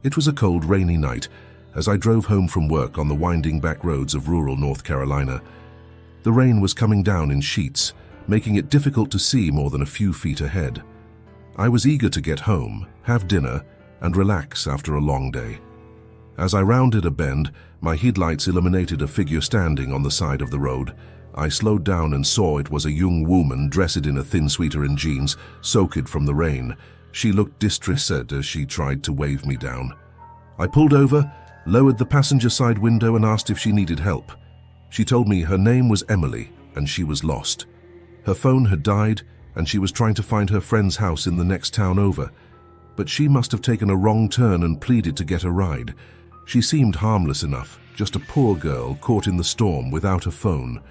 It was a cold, rainy night as I drove home from work on the winding back roads of rural North Carolina. The rain was coming down in sheets, making it difficult to see more than a few feet ahead. I was eager to get home, have dinner, and relax after a long day. As I rounded a bend, my headlights illuminated a figure standing on the side of the road. I slowed down and saw it was a young woman dressed in a thin sweater and jeans, soaked from the rain. She looked distressed as she tried to wave me down. I pulled over, lowered the passenger side window and asked if she needed help. She told me her name was Emily and she was lost. Her phone had died and she was trying to find her friend's house in the next town over. But she must have taken a wrong turn and pleaded to get a ride. She seemed harmless enough, just a poor girl caught in the storm without a phone.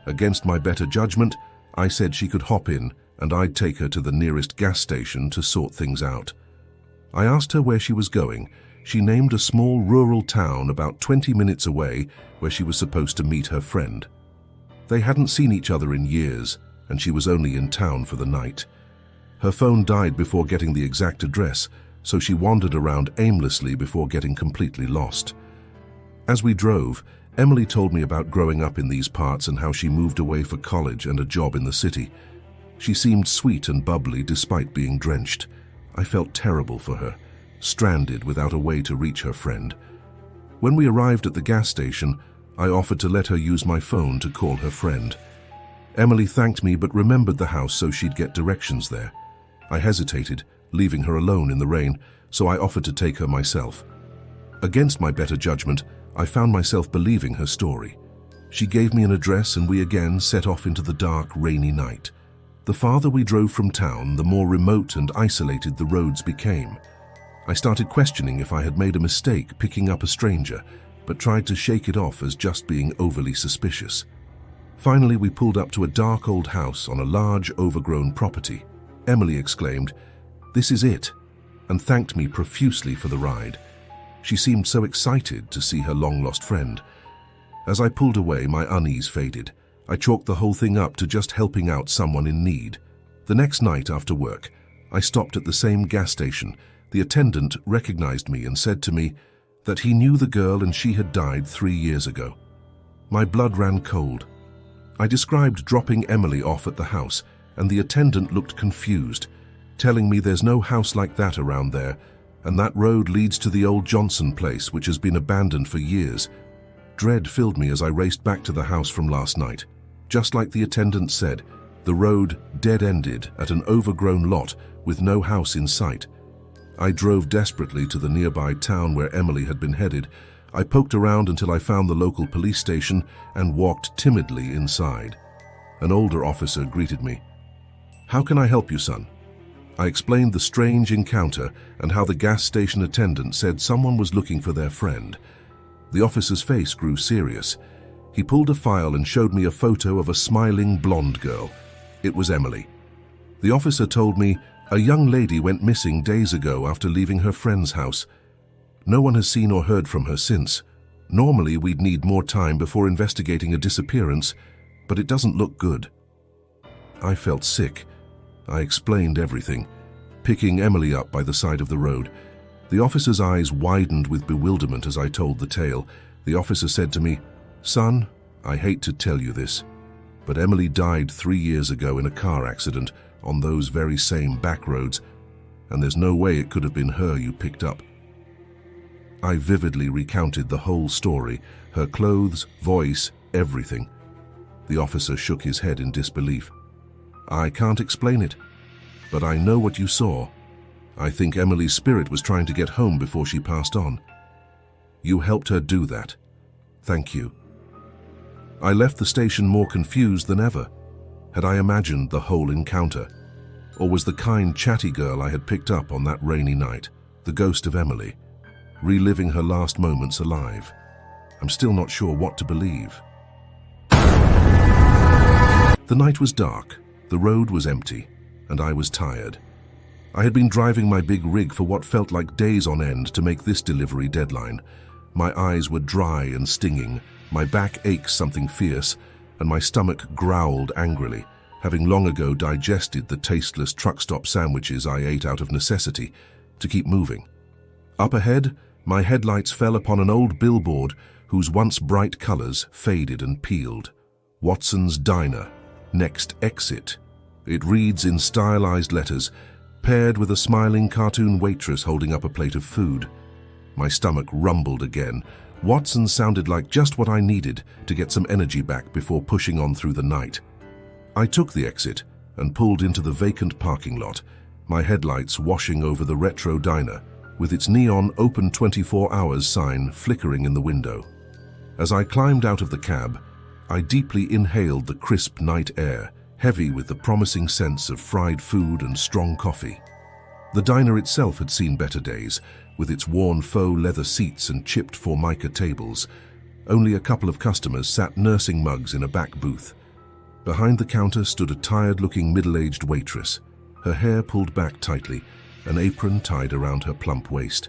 Against my better judgment, I said she could hop in and I'd take her to the nearest gas station to sort things out. I asked her where she was going. She named a small rural town about 20 minutes away where she was supposed to meet her friend. They hadn't seen each other in years, and she was only in town for the night. Her phone died before getting the exact address, so she wandered around aimlessly before getting completely lost. As we drove, Emily told me about growing up in these parts and how she moved away for college and a job in the city. She seemed sweet and bubbly despite being drenched. I felt terrible for her, stranded without a way to reach her friend. When we arrived at the gas station, I offered to let her use my phone to call her friend. Emily thanked me but remembered the house so she'd get directions there. I hesitated, leaving her alone in the rain, so I offered to take her myself. Against my better judgment, I found myself believing her story. She gave me an address and we again set off into the dark, rainy night. The farther we drove from town, the more remote and isolated the roads became. I started questioning if I had made a mistake picking up a stranger, but tried to shake it off as just being overly suspicious. Finally, we pulled up to a dark old house on a large, overgrown property. Emily exclaimed, "This is it," and thanked me profusely for the ride. She seemed so excited to see her long-lost friend. As I pulled away, my unease faded. I chalked the whole thing up to just helping out someone in need. The next night after work, I stopped at the same gas station. The attendant recognized me and said to me that he knew the girl and she had died 3 years ago. My blood ran cold. I described dropping Emily off at the house, and the attendant looked confused, telling me there's no house like that around there, and that road leads to the old Johnson place, which has been abandoned for years. Dread filled me as I raced back to the house from last night. Just like the attendant said, the road dead-ended at an overgrown lot with no house in sight. I drove desperately to the nearby town where Emily had been headed. I poked around until I found the local police station and walked timidly inside. An older officer greeted me. "How can I help you, son?" I explained the strange encounter and how the gas station attendant said someone was looking for their friend. The officer's face grew serious. He pulled a file and showed me a photo of a smiling blonde girl. It was Emily. The officer told me a young lady went missing days ago after leaving her friend's house. No one has seen or heard from her since. Normally, we'd need more time before investigating a disappearance, but it doesn't look good. I felt sick. I explained everything, picking Emily up by the side of the road. The officer's eyes widened with bewilderment as I told the tale. The officer said to me, "Son, I hate to tell you this, but Emily died 3 years ago in a car accident on those very same back roads, and there's no way it could have been her you picked up." I vividly recounted the whole story, her clothes, voice, everything. The officer shook his head in disbelief. "I can't explain it, but I know what you saw. I think Emily's spirit was trying to get home before she passed on. You helped her do that. Thank you." I left the station more confused than ever. Had I imagined the whole encounter? Or was the kind, chatty girl I had picked up on that rainy night the ghost of Emily, reliving her last moments alive? I'm still not sure what to believe. The night was dark, the road was empty, and I was tired. I had been driving my big rig for what felt like days on end to make this delivery deadline. My eyes were dry and stinging, my back ached something fierce, and my stomach growled angrily, having long ago digested the tasteless truck stop sandwiches I ate out of necessity to keep moving. Up ahead, my headlights fell upon an old billboard whose once bright colors faded and peeled. Watson's Diner, next exit. It reads in stylized letters, paired with a smiling cartoon waitress holding up a plate of food. My stomach rumbled again. Watson's sounded like just what I needed to get some energy back before pushing on through the night. I took the exit and pulled into the vacant parking lot, my headlights washing over the retro diner, with its neon open 24 hours sign flickering in the window. As I climbed out of the cab, I deeply inhaled the crisp night air, heavy with the promising sense of fried food and strong coffee. The diner itself had seen better days, with its worn faux leather seats and chipped formica tables. Only a couple of customers sat nursing mugs in a back booth. Behind the counter stood a tired-looking middle-aged waitress, her hair pulled back tightly, an apron tied around her plump waist.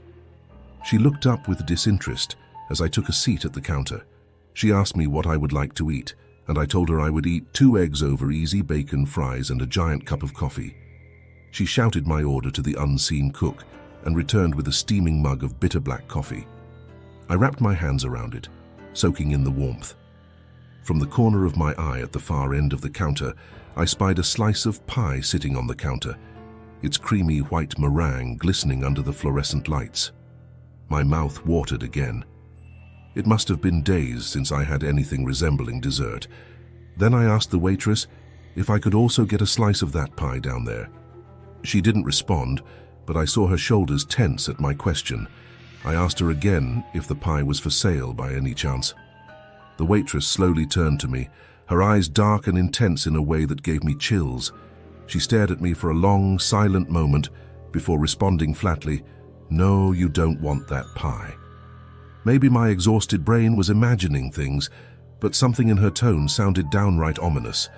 She looked up with disinterest as I took a seat at the counter. She asked me what I would like to eat, and I told her I would eat 2 eggs over easy bacon fries and a giant cup of coffee. She shouted my order to the unseen cook and returned with a steaming mug of bitter black coffee. I wrapped my hands around it, soaking in the warmth. From the corner of my eye at the far end of the counter, I spied a slice of pie sitting on the counter, its creamy white meringue glistening under the fluorescent lights. My mouth watered again. It must have been days since I had anything resembling dessert. Then I asked the waitress if I could also get a slice of that pie down there. She didn't respond, but I saw her shoulders tense at my question. I asked her again if the pie was for sale by any chance. The waitress slowly turned to me, her eyes dark and intense in a way that gave me chills. She stared at me for a long, silent moment before responding flatly, "No, you don't want that pie." Maybe my exhausted brain was imagining things, but something in her tone sounded downright ominous.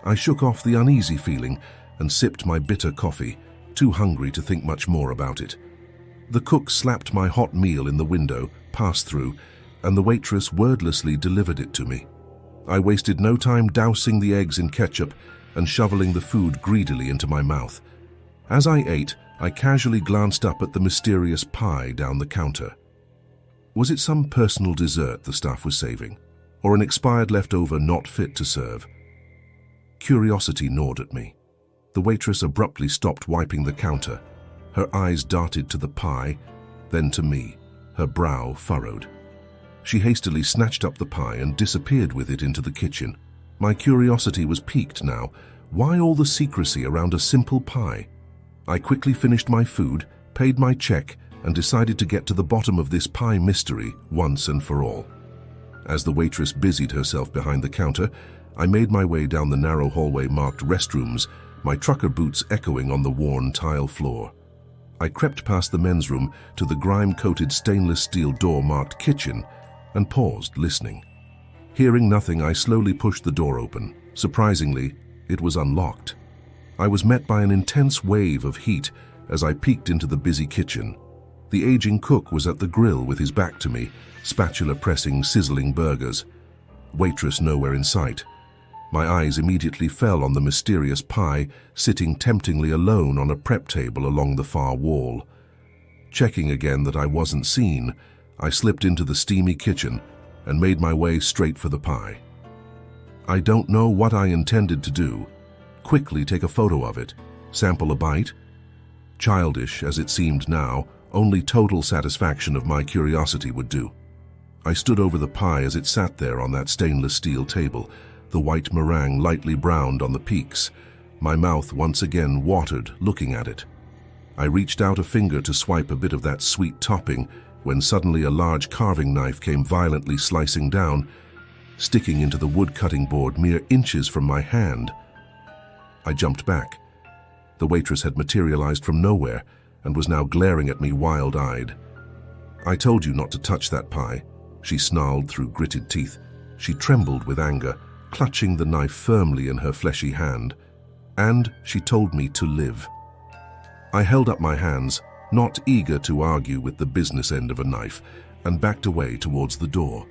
I shook off the uneasy feeling and sipped my bitter coffee, too hungry to think much more about it. The cook slapped my hot meal in the window, passed through, and the waitress wordlessly delivered it to me. I wasted no time dousing the eggs in ketchup and shoveling the food greedily into my mouth. As I ate, I casually glanced up at the mysterious pie down the counter. Was it some personal dessert the staff was saving, or an expired leftover not fit to serve? Curiosity gnawed at me. The waitress abruptly stopped wiping the counter. Her eyes darted to the pie, then to me, her brow furrowed. She hastily snatched up the pie and disappeared with it into the kitchen. My curiosity was piqued now. Why all the secrecy around a simple pie? I quickly finished my food, paid my check, and decided to get to the bottom of this pie mystery once and for all. As the waitress busied herself behind the counter, I made my way down the narrow hallway marked restrooms, my trucker boots echoing on the worn tile floor. I crept past the men's room to the grime-coated stainless steel door marked kitchen and paused, listening. Hearing nothing, I slowly pushed the door open. Surprisingly, it was unlocked. I was met by an intense wave of heat as I peeked into the busy kitchen. The aging cook was at the grill with his back to me, spatula pressing sizzling burgers. Waitress nowhere in sight. My eyes immediately fell on the mysterious pie sitting temptingly alone on a prep table along the far wall. Checking again that I wasn't seen, I slipped into the steamy kitchen and made my way straight for the pie. I don't know what I intended to do. Quickly take a photo of it, sample a bite. Childish as it seemed now, only total satisfaction of my curiosity would do. I stood over the pie as it sat there on that stainless steel table, the white meringue lightly browned on the peaks. My mouth once again watered looking at it. I reached out a finger to swipe a bit of that sweet topping when suddenly a large carving knife came violently slicing down, sticking into the wood-cutting board mere inches from my hand. I jumped back. The waitress had materialized from nowhere and was now glaring at me wild-eyed. "I told you not to touch that pie," she snarled through gritted teeth. She trembled with anger, clutching the knife firmly in her fleshy hand. And she told me to live. I held up my hands, not eager to argue with the business end of a knife, and backed away towards the door.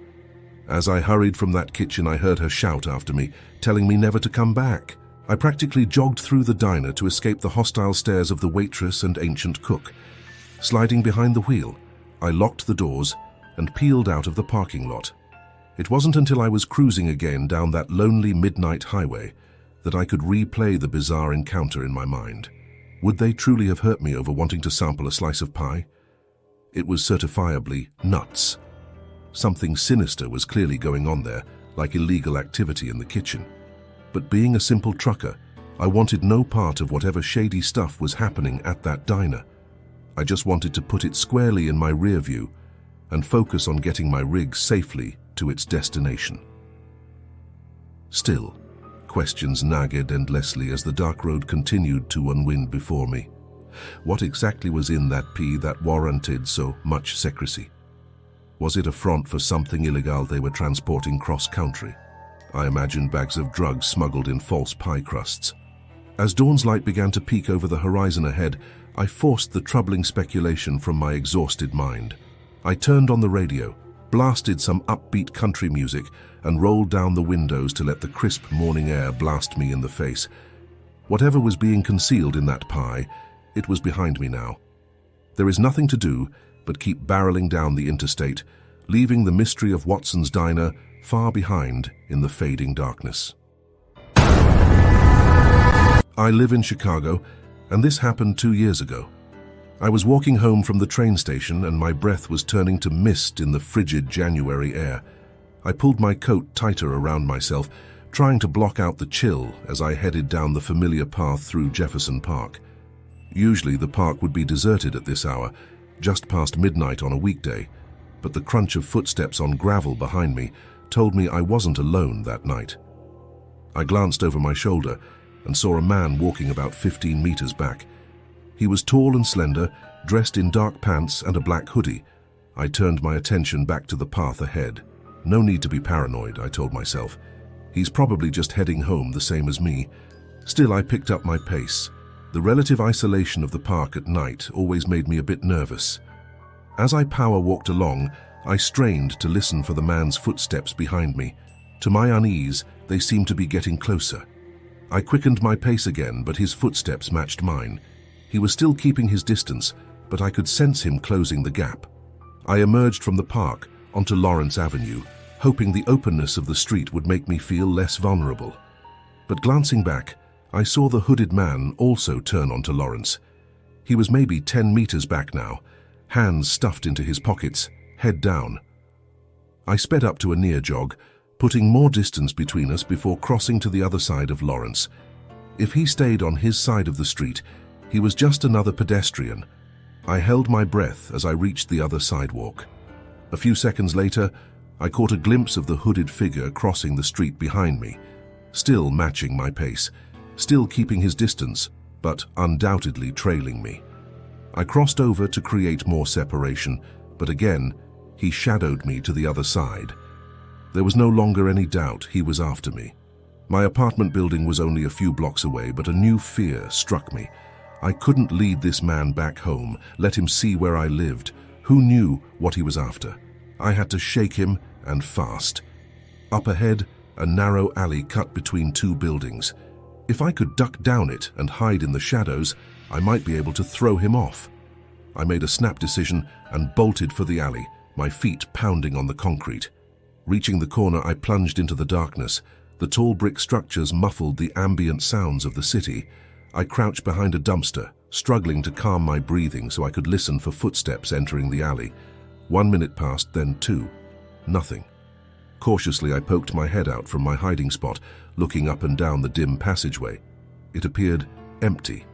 As I hurried from that kitchen, I heard her shout after me, telling me never to come back. I practically jogged through the diner to escape the hostile stares of the waitress and ancient cook. Sliding behind the wheel, I locked the doors and peeled out of the parking lot. It wasn't until I was cruising again down that lonely midnight highway that I could replay the bizarre encounter in my mind. Would they truly have hurt me over wanting to sample a slice of pie? It was certifiably nuts. Something sinister was clearly going on there, like illegal activity in the kitchen. But being a simple trucker, I wanted no part of whatever shady stuff was happening at that diner. I just wanted to put it squarely in my rear view and focus on getting my rig safely to its destination. Still, questions nagged endlessly as the dark road continued to unwind before me. What exactly was in that pea that warranted so much secrecy? Was it a front for something illegal they were transporting cross-country? I imagined bags of drugs smuggled in false pie crusts. As dawn's light began to peek over the horizon ahead, I forced the troubling speculation from my exhausted mind. I turned on the radio, blasted some upbeat country music, and rolled down the windows to let the crisp morning air blast me in the face. Whatever was being concealed in that pie, it was behind me now. There is nothing to do but keep barreling down the interstate, leaving the mystery of Watson's Diner far behind in the fading darkness. I live in Chicago, and this happened 2 years ago. I was walking home from the train station and my breath was turning to mist in the frigid January air. I pulled my coat tighter around myself, trying to block out the chill as I headed down the familiar path through Jefferson Park. Usually the park would be deserted at this hour, just past midnight on a weekday, but the crunch of footsteps on gravel behind me told me I wasn't alone that night. I glanced over my shoulder and saw a man walking about 15 meters back. He was tall and slender, dressed in dark pants and a black hoodie. I turned my attention back to the path ahead. No need to be paranoid, I told myself. He's probably just heading home the same as me. Still, I picked up my pace. The relative isolation of the park at night always made me a bit nervous. As I power walked along, I strained to listen for the man's footsteps behind me. To my unease, they seemed to be getting closer. I quickened my pace again, but his footsteps matched mine. He was still keeping his distance, but I could sense him closing the gap. I emerged from the park onto Lawrence Avenue, hoping the openness of the street would make me feel less vulnerable. But glancing back, I saw the hooded man also turn onto Lawrence. He was maybe 10 meters back now, hands stuffed into his pockets, head down. I sped up to a near jog, putting more distance between us before crossing to the other side of Lawrence. If he stayed on his side of the street, he was just another pedestrian. I held my breath as I reached the other sidewalk. A few seconds later, I caught a glimpse of the hooded figure crossing the street behind me, still matching my pace, still keeping his distance, but undoubtedly trailing me. I crossed over to create more separation, but again, he shadowed me to the other side. There was no longer any doubt he was after me. My apartment building was only a few blocks away, but a new fear struck me. I couldn't lead this man back home, let him see where I lived. Who knew what he was after? I had to shake him, and fast. Up ahead, a narrow alley cut between two buildings. If I could duck down it and hide in the shadows, I might be able to throw him off. I made a snap decision and bolted for the alley, my feet pounding on the concrete. Reaching the corner, I plunged into the darkness. The tall brick structures muffled the ambient sounds of the city. I crouched behind a dumpster, struggling to calm my breathing so I could listen for footsteps entering the alley. 1 minute passed, then 2. Nothing. Cautiously, I poked my head out from my hiding spot, looking up and down the dim passageway. It appeared empty.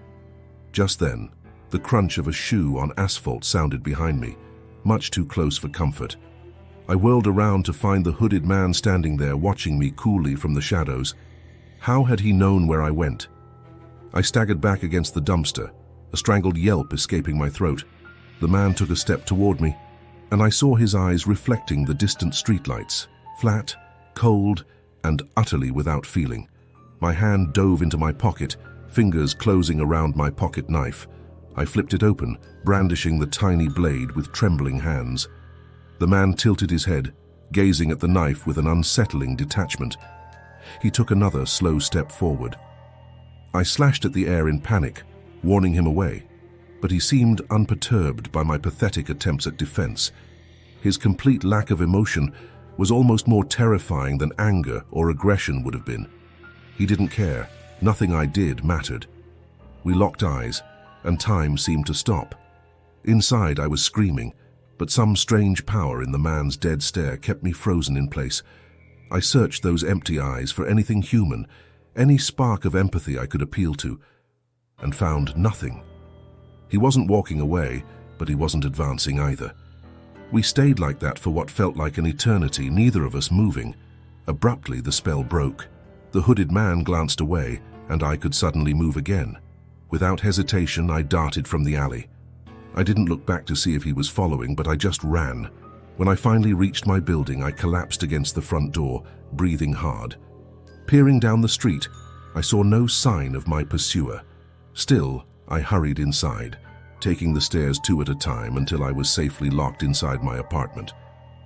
Just then, the crunch of a shoe on asphalt sounded behind me, much too close for comfort. I whirled around to find the hooded man standing there watching me coolly from the shadows. How had he known where I went? I staggered back against the dumpster, a strangled yelp escaping my throat. The man took a step toward me, and I saw his eyes reflecting the distant streetlights, flat, cold, and utterly without feeling. My hand dove into my pocket, fingers closing around my pocket knife. I flipped it open, brandishing the tiny blade with trembling hands. The man tilted his head, gazing at the knife with an unsettling detachment. He took another slow step forward. I slashed at the air in panic, warning him away. but he seemed unperturbed by my pathetic attempts at defense. His complete lack of emotion was almost more terrifying than anger or aggression would have been. He didn't care. Nothing I did mattered. We locked eyes, and time seemed to stop. Inside, I was screaming, but some strange power in the man's dead stare kept me frozen in place. I searched those empty eyes for anything human, any spark of empathy I could appeal to, and found nothing. He wasn't walking away, but he wasn't advancing either. We stayed like that for what felt like an eternity, neither of us moving. Abruptly, the spell broke. The hooded man glanced away, and I could suddenly move again. Without hesitation, I darted from the alley. I didn't look back to see if he was following, but I just ran. When I finally reached my building, I collapsed against the front door, breathing hard. Peering down the street, I saw no sign of my pursuer. Still, I hurried inside, taking the stairs 2 at a time until I was safely locked inside my apartment,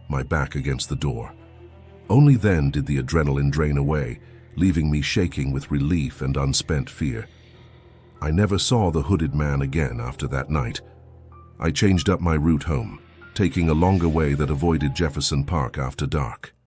my back against the door. Only then did the adrenaline drain away, leaving me shaking with relief and unspent fear. I never saw the hooded man again after that night. I changed up my route home, taking a longer way that avoided Jefferson Park after dark.